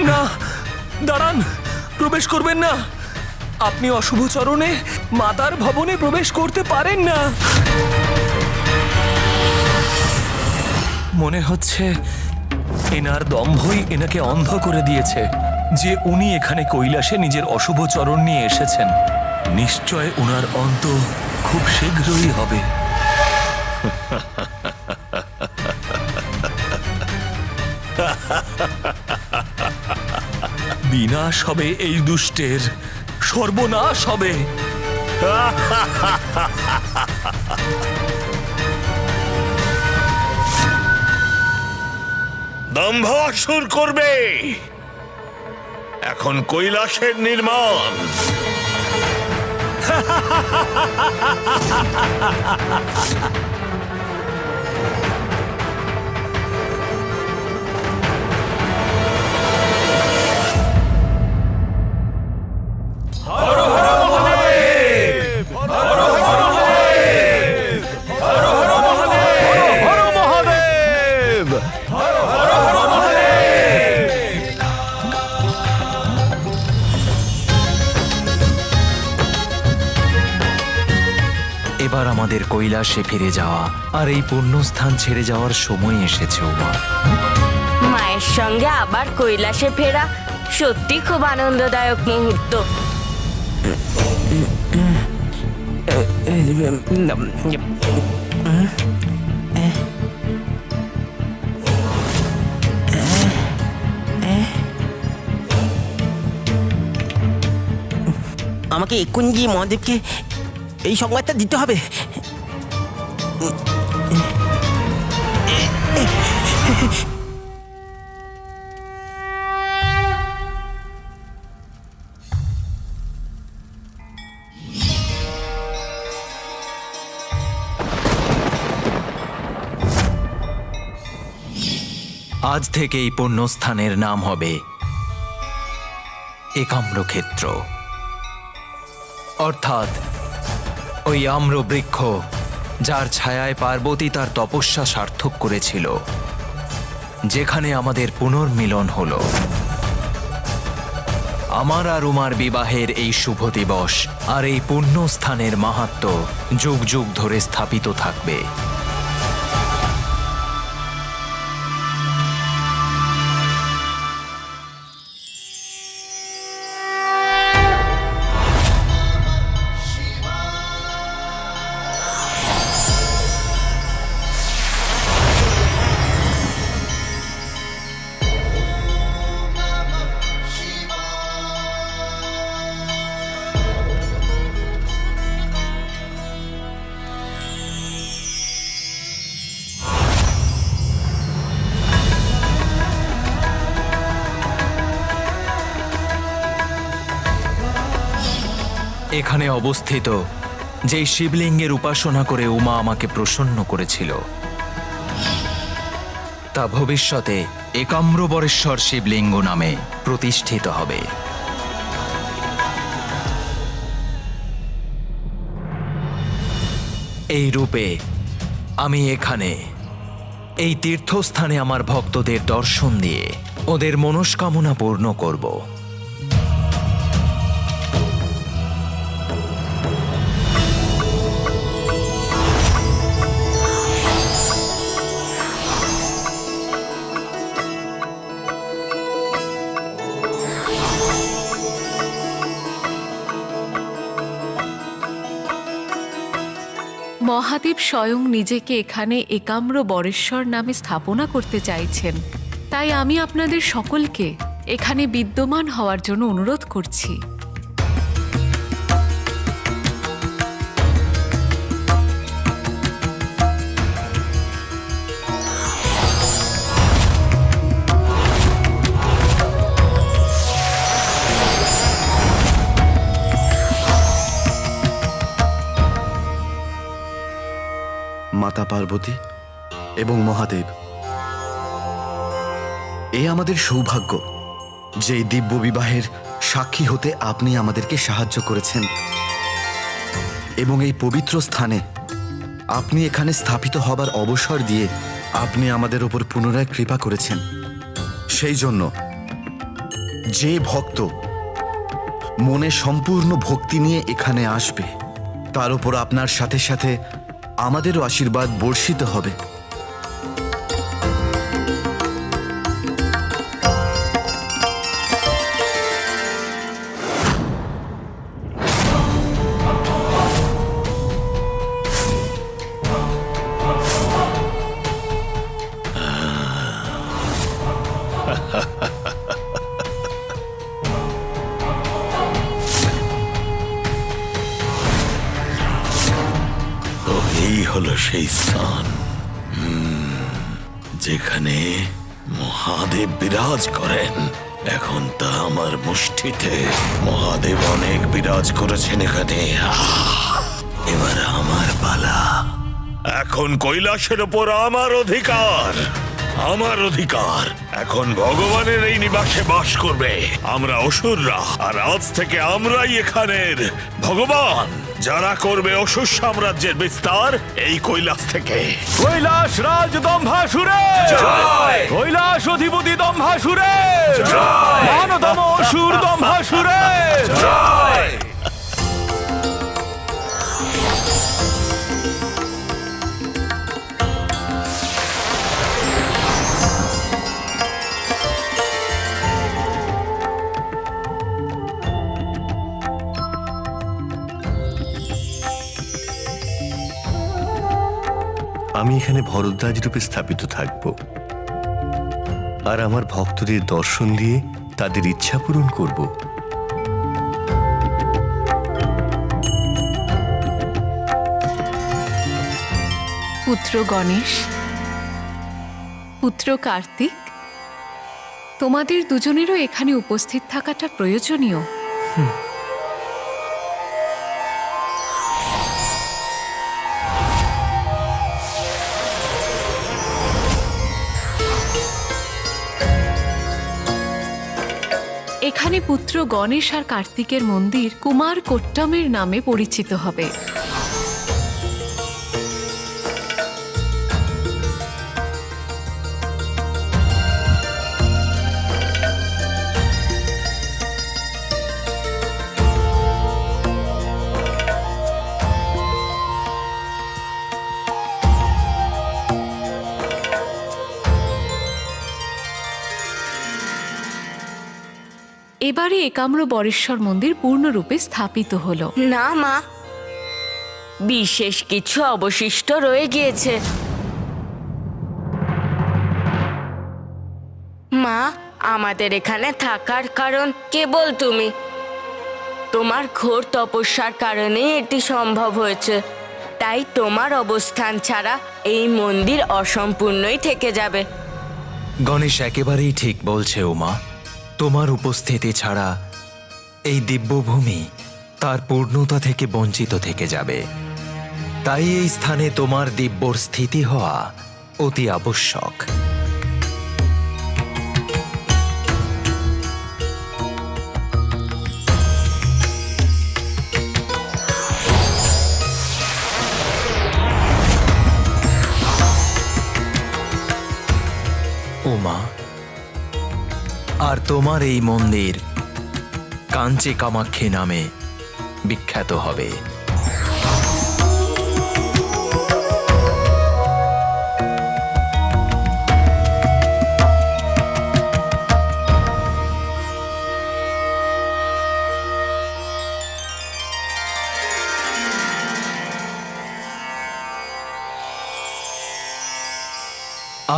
না, দাঁড়ান, প্রবেশ করবেন না। আপনি অশুভ চরণে মাতার ভবনে প্রবেশ করতে পারেন না। মনে হচ্ছে এনার দম্ভই এনাকে অন্ধ করে দিয়েছে যে উনি এখানে কৈলাসে নিজের অশুভ চরণ নিয়ে এসেছেন। নিশ্চয় ওনার অন্ত খুব শীঘ্রই হবে। বিনাশ হবে এই দুষ্টের, সর্বনাশ হবে। দম্ভ আসুর করবে এখন কৈলাসের নির্মাণ। এবার আমাদের কৈলাসে ফিরে যাওয়া আর এই পুণ্যস্থান ছেড়ে যাওয়ার সময় এসেছে উমা। মায়ের সঙ্গে আবার কৈলাসে ফেরা সত্যি খুব আনন্দদায়ক মুহূর্ত। আমাকে এক্ষুনি গিয়ে মহাদেবকে এই সংবাদটা দিতে হবে। আজ থেকে এই পুণ্যস্থানের নাম হবে একাম্রক্ষেত্র, অর্থাৎ ওই আম্র বৃক্ষ যার ছায়ায় পার্বতী তার তপস্যা সার্থক করেছিল, যেখানে আমাদের পুনর্মিলন হলো। আমার আর উমার বিবাহের এই শুভ দিবস আর এই পুণ্যস্থানের মাহাত্ম্য যুগ যুগ ধরে স্থাপিত থাকবে। এখানে অবস্থিত যেই শিবলিঙ্গের উপাসনা করে উমা আমাকে প্রসন্ন করেছিল, তা ভবিষ্যতে একাম্রবরেশ্বর শিবলিঙ্গ নামে প্রতিষ্ঠিত হবে। এই রূপে আমি এখানে এই তীর্থস্থানে আমার ভক্তদের দর্শন দিয়ে ওদের মনস্কামনা পূর্ণ করব। মহাদেব স্বয়ং নিজেকে এখানে একাম্র বরেশ্বর নামে স্থাপনা করতে চাইছেন, তাই আমি আপনাদের সকলকে এখানে বিদ্যমান হওয়ার জন্য অনুরোধ করছি। মাতা পার্বতী এবং মহাদেব, এ আমাদের সৌভাগ্য যে এই দিব্য বিবাহের সাক্ষী হতে আপনি আমাদেরকে সাহায্য করেছেন এবং এই পবিত্র স্থানে আপনি এখানে স্থাপিত হবার অবসর দিয়ে আপনি আমাদের উপর পুনরায় কৃপা করেছেন। সেই জন্য যে ভক্ত মনে সম্পূর্ণ ভক্তি নিয়ে এখানে আসবে তার উপর আপনার সাথে সাথে আমাদেরও আশীর্বাদ বর্ষিত হবে। তো এই হলো সেই স্থান যেখানে মহাদেব বিরাজ করেন। এখন তা আমার মুষ্টিতে। মহাদেব অনেক বিরাজ করেছেন এখানে। এবার আমার পালা। এখন কৈলাসের ওপর আমার অধিকার। আমার অধিকার এখন ভগবানের এই নিবাসে বাস করবে। আমরা অসুররা, আর আজ থেকে আমরাই এখানের ভগবান, যারা করবে অসুর সাম্রাজ্যের বিস্তার এই কৈলাস থেকে। কৈলাস রাজ দম্ভাসুরের জয়! কৈলাস অধিপতি দম্ভাসুরের জয়! মানতম অসুর দম্ভাসুরের জয়! আমি এখানে ভরদ্বাজ রূপে স্থাপিত থাকব, আর আমার ভক্তদের দর্শন দিয়ে তাদের ইচ্ছা পূরণ করব। পুত্র গণেশ, পুত্র কার্তিক, তোমাদের দুজনেরও এখানে উপস্থিত থাকাটা প্রয়োজনীয়। এখানে পুত্র গণেশ আর কার্তিকের মন্দির কুমার কোট্টমের নামে পরিচিত হবে। এবারে একাম্র বরেশ্বর মন্দির পূর্ণরূপে স্থাপিত হলো। না মা, বিশেষ কিছু অবশিষ্ট রয়ে গিয়েছে। মা, আমাদের এখানে থাকার কারণ কেবল তুমি। তোমার ঘোর তপস্যার কারণে এটি সম্ভব হয়েছে। তাই তোমার অবস্থান ছাড়া এই মন্দির অসম্পূর্ণই থেকে যাবে। গণেশ একেবারেই ঠিক বলছে উমা। তোমার উপস্থিতি ছাড়া এই দিব্যভূমি তার পূর্ণতা থেকে বঞ্চিত থেকে যাবে। তাই এই স্থানে তোমার দিব্যর স্থিতি হওয়া অতি আবশ্যক। উমা, আর তোমার এই মন্দির কাঞ্চি কামাক্ষী নামে বিখ্যাত হবে।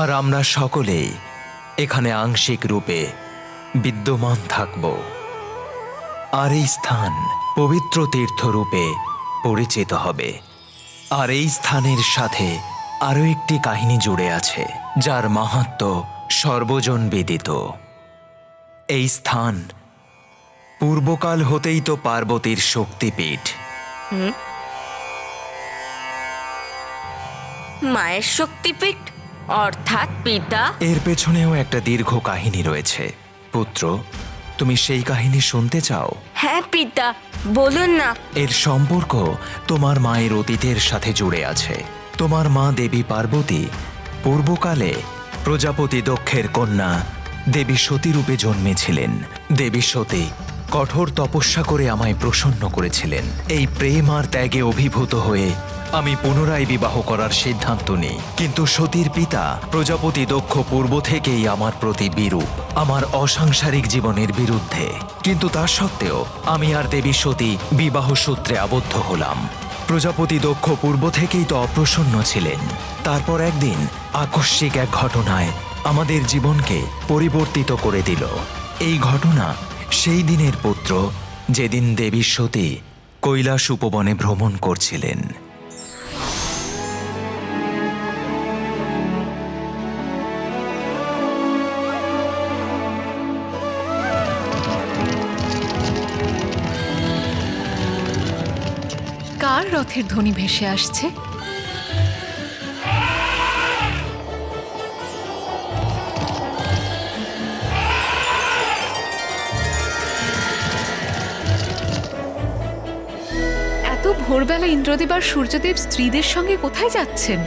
আর আমরা সকলেই এখানে আংশিক রূপে বিদ্যমান থাকব। আর এই স্থান পবিত্র তীর্থরূপে পরিচিত হবে। আর এই স্থানের সাথে আরও একটি কাহিনী জুড়ে আছে, যার মাহাত্ম্য সর্বজন বিদিত। এই স্থান পূর্বকাল হতেই তো পার্বতীর শক্তিপীঠ। মায়ের শক্তিপীঠ অর্থাৎ পিতা? এর পেছনেও একটা দীর্ঘ কাহিনী রয়েছে। পুত্র, তুমি সেই কাহিনী শুনতে চাও? হ্যাঁ পিতা, বলুন না। এর সম্পর্ক তোমার মায়ের অতীতের সাথে জুড়ে আছে। তোমার মা দেবী পার্বতী পূর্বকালে প্রজাপতি দক্ষের কন্যা দেবী সতী রূপে জন্মেছিলেন। দেবী সতী কঠোর তপস্যা করে আমায় প্রসন্ন করেছিলেন। এই প্রেম আর ত্যাগে অভিভূত হয়ে আমি পুনরায় বিবাহ করার সিদ্ধান্ত নিই। কিন্তু সতীর পিতা প্রজাপতি দক্ষ পূর্ব থেকেই আমার প্রতি বিরূপ, আমার অসাংসারিক জীবনের বিরুদ্ধে। কিন্তু তা সত্ত্বেও আমি আর দেবী সতী বিবাহ সূত্রে আবদ্ধ হলাম। প্রজাপতি দক্ষ পূর্ব থেকেই তো অপ্রসন্ন ছিলেন। তারপর একদিন আকস্মিক এক ঘটনায় আমাদের জীবনকে পরিবর্তিত করে দিল। এই ঘটনা সেই দিনের পুত্র যেদিন দেবী সতী কৈলাস উপবনে ভ্রমণ করছিলেন। কার রথের ধ্বনি ভেসে আসছে? এত ভোরবেলা ইন্দ্রদেব আর সূর্যদেব স্ত্রীদের সঙ্গে কোথায় যাচ্ছেন?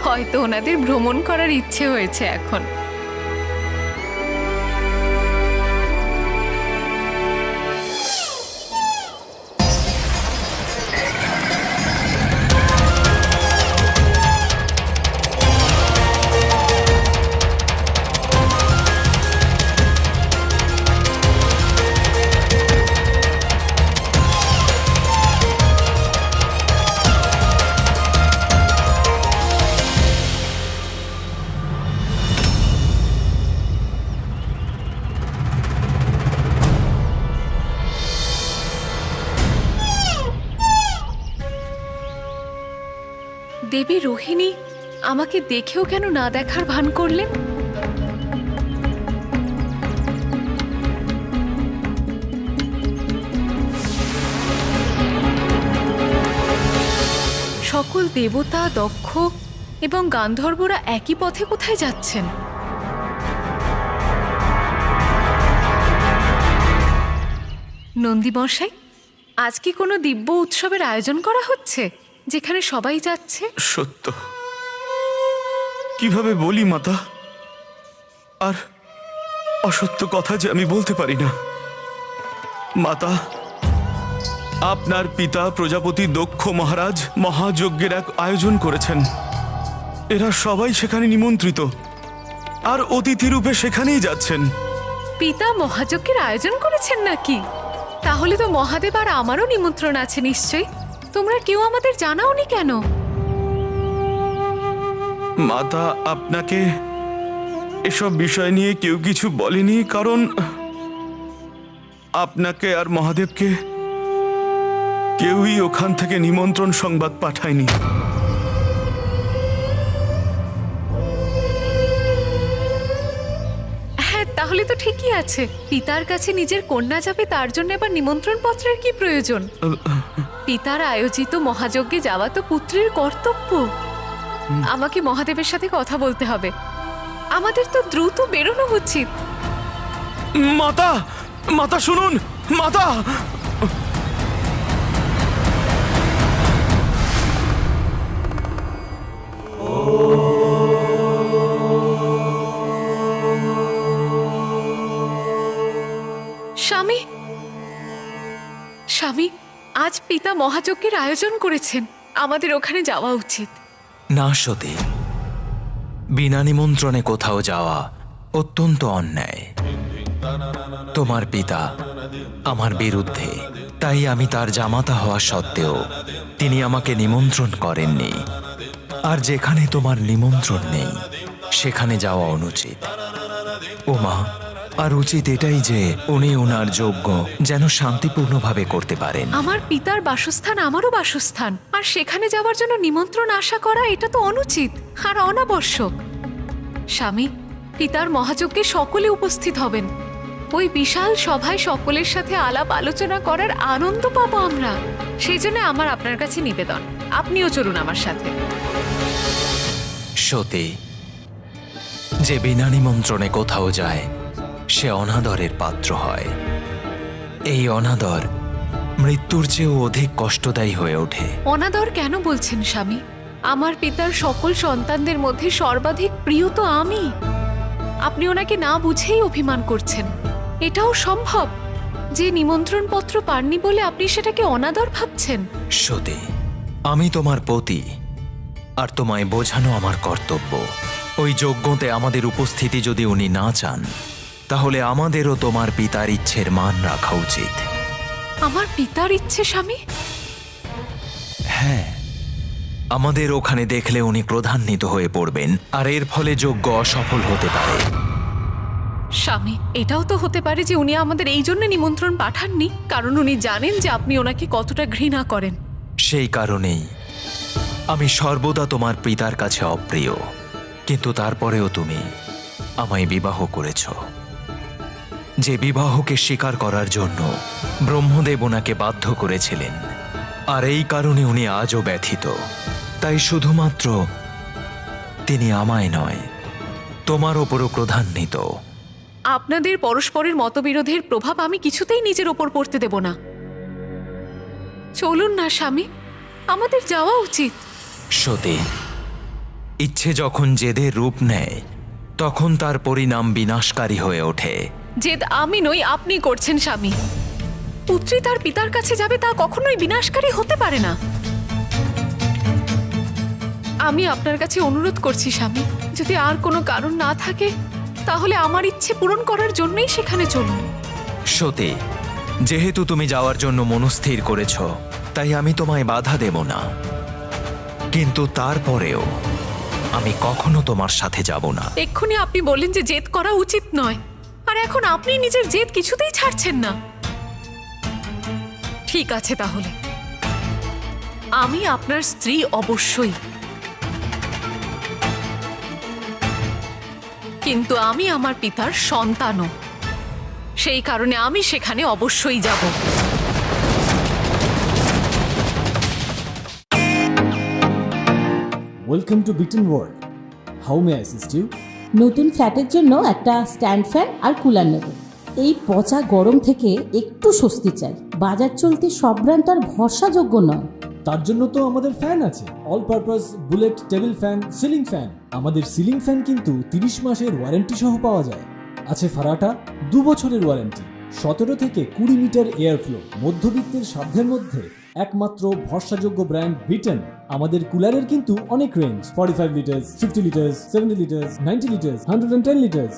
হয়তো ওনাদের ভ্রমণ করার ইচ্ছে হয়েছে এখন। দেবী রোহিণী আমাকে দেখেও কেন না দেখার ভান করলেন? সকল দেবতা, দক্ষ এবং গান্ধর্বরা একই পথে কোথায় যাচ্ছেন? নন্দী মশাই, আজ কি কোনো দিব্য উৎসবের আয়োজন করা হচ্ছে যেখানে সবাই যাচ্ছে? সত্য কিভাবে বলি মাতা, আর অসত্য কথা যে আমি বলতে পারি না। মাতা, আপনার পিতা প্রজাপতি দক্ষ মহারাজ মহাযজ্ঞের এক আয়োজন করেছেন। এরা সবাই সেখানে নিমন্ত্রিত আর অতিথি রূপে সেখানেই যাচ্ছেন। পিতা মহাযজ্ঞের আয়োজন করেছেন নাকি? তাহলে তো মহাদেব আর আমারও নিমন্ত্রণ আছে নিশ্চয়ই। তোমরা কেউ আমাদের জানাওনি কেন? মাতা, আপনাকে এসব বিষয় নিয়ে কেউ কিছু বলেনি, কারণ আপনাকে আর মহাদেবকে কেউই ওখান থেকে নিমন্ত্রণ সংবাদ পাঠায়নি। হ্যাঁ, তাহলে তো ঠিকই আছে। পিতার কাছে নিজের কন্যা যাবে, তার জন্য আবার নিমন্ত্রণ পত্রের কি প্রয়োজন? পিতার আয়োজিত মহাযজ্ঞে যাওয়া তো পুত্রের কর্তব্য। আমাকে মহাদেবের সাথে কথা বলতে হবে। আমাদের তো দ্রুত বেরোনো উচিত। মাতা, মাতা শুনুন, মাতা। স্বামী, স্বামী, আজ পিতা মহাযজ্ঞের আয়োজন করেছেন, আমাদের ওখানে যাওয়া উচিত। না সতী, বিনা নিমন্ত্রণে কোথাও যাওয়া অত্যন্ত অন্যায়। তোমার পিতা আমার বিরুদ্ধে, তাই আমি তার জামাতা হওয়া সত্ত্বেও তিনি আমাকে নিমন্ত্রণ করেননি। আর যেখানে তোমার নিমন্ত্রণ নেই সেখানে যাওয়া অনুচিত। ওমা, আর উচিত এটাই যে উনি ওনার যজ্ঞ যেন শান্তিপূর্ণভাবে করতে পারেন। আমার পিতার বাসস্থান আমারও বাসস্থান, আর সেখানে যাওয়ার জন্য নিমন্ত্রণ আশা করা এটা তো অনুচিত আর অনাবশ্যক। স্বামী, পিতার মহাযজ্ঞে সকলে উপস্থিত হবেন। ওই বিশাল সভায় সকলের সাথে আলাপ আলোচনা করার আনন্দ পাবো আমরা। সেই জন্য আমার আপনার কাছে নিবেদন, আপনিও চলুন আমার সাথে। সতী, যে বিনা নিমন্ত্রণে কোথাও যায় সে অনাদরের পাত্র হয়। এই অনাদর মৃত্যুর চেয়েও অধিক কষ্টদায়ী হয়ে ওঠে। অনাদর কেন বলছেন স্বামী? আমার পিতার সকল সন্তানদের মধ্যে সর্বাধিক প্রিয় তো আমি। আপনি ওনাকে না বুঝেই অভিমান করছেন। এটাও সম্ভব যে নিমন্ত্রণ পত্র পাননি বলে আপনি সেটাকে অনাদর ভাবছেন? সতী, আমি তোমার পতি, আর তোমায় বোঝানো আমার কর্তব্য। ওই যজ্ঞতে আমাদের উপস্থিতি যদি উনি না চান, তাহলে আমাদেরও তোমার পিতার ইচ্ছের মান রাখা উচিত। আমার পিতার ইচ্ছে স্বামী? হ্যাঁ, আমাদের ওখানে দেখলে উনি ক্রোধান্বিত হয়ে পড়বেন, আর এর ফলে যজ্ঞ অসফল হতে পারে। স্বামী, এটাও তো হতে পারে যে উনি আমাদের এই জন্য নিমন্ত্রণ পাঠাননি কারণ উনি জানেন যে আপনি ওনাকে কতটা ঘৃণা করেন। সেই কারণেই আমি সর্বদা তোমার পিতার কাছে অপ্রিয়, কিন্তু তারপরেও তুমি আমায় বিবাহ করেছ। যে বিবাহকে স্বীকার করার জন্য ব্রহ্মদেব ওনাকে বাধ্য করেছিলেন, আর এই কারণে উনি আজও ব্যথিত। তাই শুধুমাত্র তিনি আমায় নয়, তোমার ওপরও ক্রোধান্বিত। আপনাদের পরস্পরের মতবিরোধের প্রভাব আমি কিছুতেই নিজের ওপর পড়তে দেব না। চলুন না স্বামী, আমাদের যাওয়া উচিত। সতী, ইচ্ছে যখন জেদের রূপ নেয় তখন তার পরিণাম বিনাশকারী হয়ে ওঠে। জেদ আমি নই, আপনি করছেন স্বামী। পুত্রী তার পিতার কাছে যাবে তা কখনোই বিনাশকারী হতে পারে না। আমি আপনার কাছে অনুরোধ করছি স্বামী, যদি আর কোনো কারণ না থাকে তাহলে আমার ইচ্ছে পূরণ করার জন্যই সেখানে চলুন। সতী, যেহেতু তুমি যাওয়ার জন্য মনস্থির করেছ, তাই আমি তোমায় বাধা দেব না, কিন্তু তারপরেও আমি কখনো তোমার সাথে যাব না। এক্ষুনি আপনি বললেন যে জেদ করা উচিত নয়, আর এখন আপনি নিজের জেদ কিছুতেই ছাড়ছেন না। ঠিক আছে, তাহলে আমি আপনার স্ত্রী অবশ্যই, কিন্তু আমি আমার পিতার সন্তানও। সেই কারণে আমি সেখানে অবশ্যই যাব। Welcome to Beaton world. How may I assist you? নতুন ফ্ল্যাটের জন্য একটা স্ট্যান্ড ফ্যান আর কুলার নেব। এই পচা গরম থেকে একটু স্বস্তি চাই। বাজার চলতে সব ব্র্যান্ড আর ভরসাযোগ্য নয়। তার জন্য তো আমাদের ফ্যান আছে, all purpose bullet table fan, ceiling fan. আমাদের সিলিং ফ্যান কিন্তু 30 মাসের ওয়ারেন্টি সহ পাওয়া যায়। আছে ফারাটা 2 বছরের ওয়ারেন্টি, 17 থেকে 20 মিটার এয়ার ফ্লো। মধ্যবিত্তের সাধ্যের মধ্যে একমাত্র ভরসাযোগ্য ব্র্যান্ড বিটন। আমাদের কুলারের কিন্তু অনেক range, 45 litres, 50 litres, 70 litres, 90 litres, 110 litres.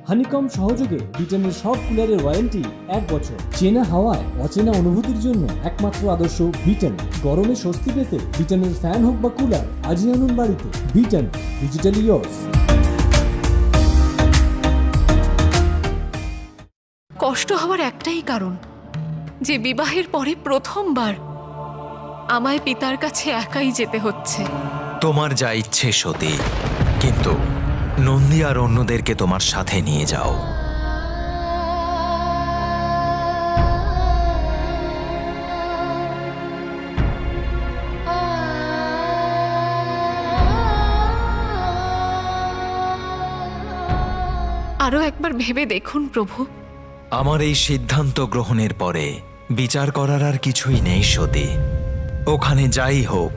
Honeycomb সহযোগে বিটনের সব কুলারের ওয়ারেন্টি 1 বছর। চেনা হাওয়ায় অচেনা অনুভূতির জন্য একমাত্র আদর্শ বিটন। গরমে স্বস্তি পেতে বিটনের ফ্যান হোক বা কুলার, আজই আনুন বাড়িতে। Vuitton, digitally yours. কষ্ট হওয়ার একটাই কারণ, যে বিবাহের পরে প্রথমবার আমায় পিতার কাছে একাই যেতে হচ্ছে। তোমার যা ইচ্ছে সতী, কিন্তু নন্দী আর অন্যদেরকে তোমার সাথে নিয়ে যাও। আরো একবার ভেবে দেখুন প্রভু। আমার এই সিদ্ধান্ত গ্রহণের পরে বিচার করার আর কিছুই নেই সতী। ওখানে যাই হোক,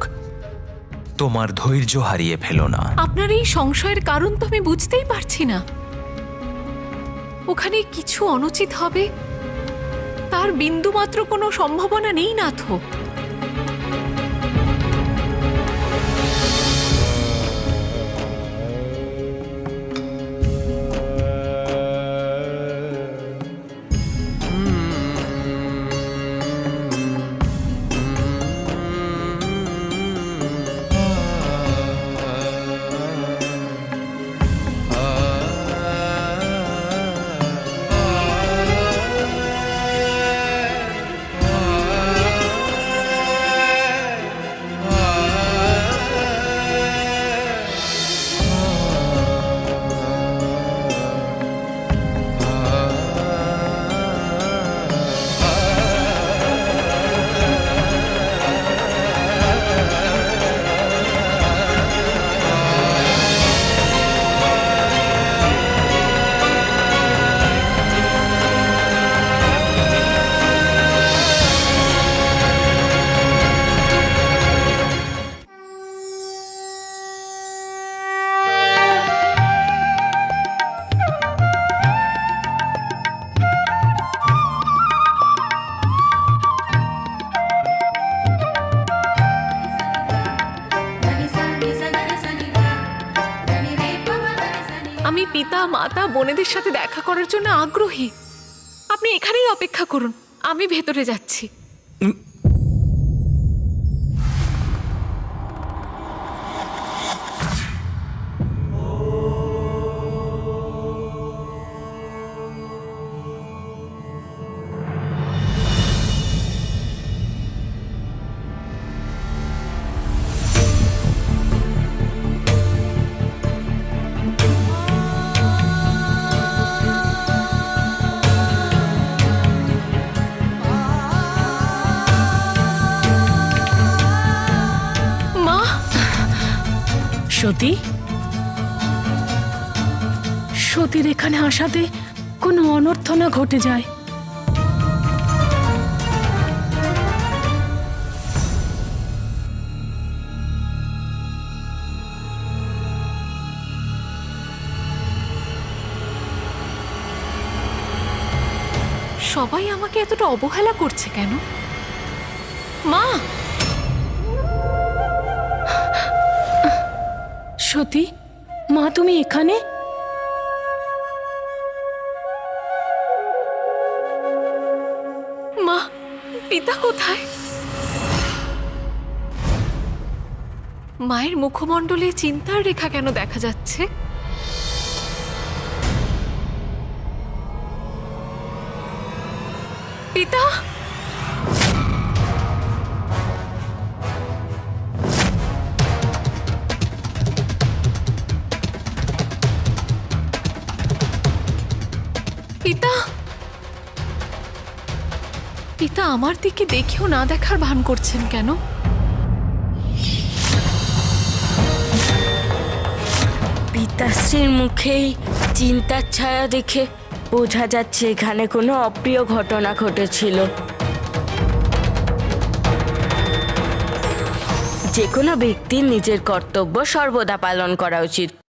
তোমার ধৈর্য হারিয়ে ফেলো না। আপনার এই সংশয়ের কারণ তো আমি বুঝতেই পারছি না। ওখানে কিছু অনুচিত হবে তার বিন্দুমাত্র কোনো সম্ভাবনা নেই না তো? মাতা বোনেদের সাথে দেখা করার জন্য আগ্রহী। আপনি এখানেই অপেক্ষা করুন, আমি ভেতরে যাচ্ছি। মা, সতী, সতীর এখানে আসাতে কোনো অনর্থ না ঘটে যায়। সবাই আমাকে এতটা অবহেলা করছে কেন? মা, সতী, মা তুমি এখানে? মা, পিতা কোথায়? মায়ের মুখমণ্ডলে চিন্তার রেখা কেন দেখা যাচ্ছে? পিতা, পিতা, পিতা আমার দিকে দেখেও না দেখার ভান করছেন কেন? পিতাশ্রীর মুখেই চিন্তার ছায়া দেখে বোঝা যাচ্ছে এখানে কোনো অপ্রিয় ঘটনা ঘটেছিল। যে কোনো ব্যক্তির নিজের কর্তব্য সর্বদা পালন করা উচিত।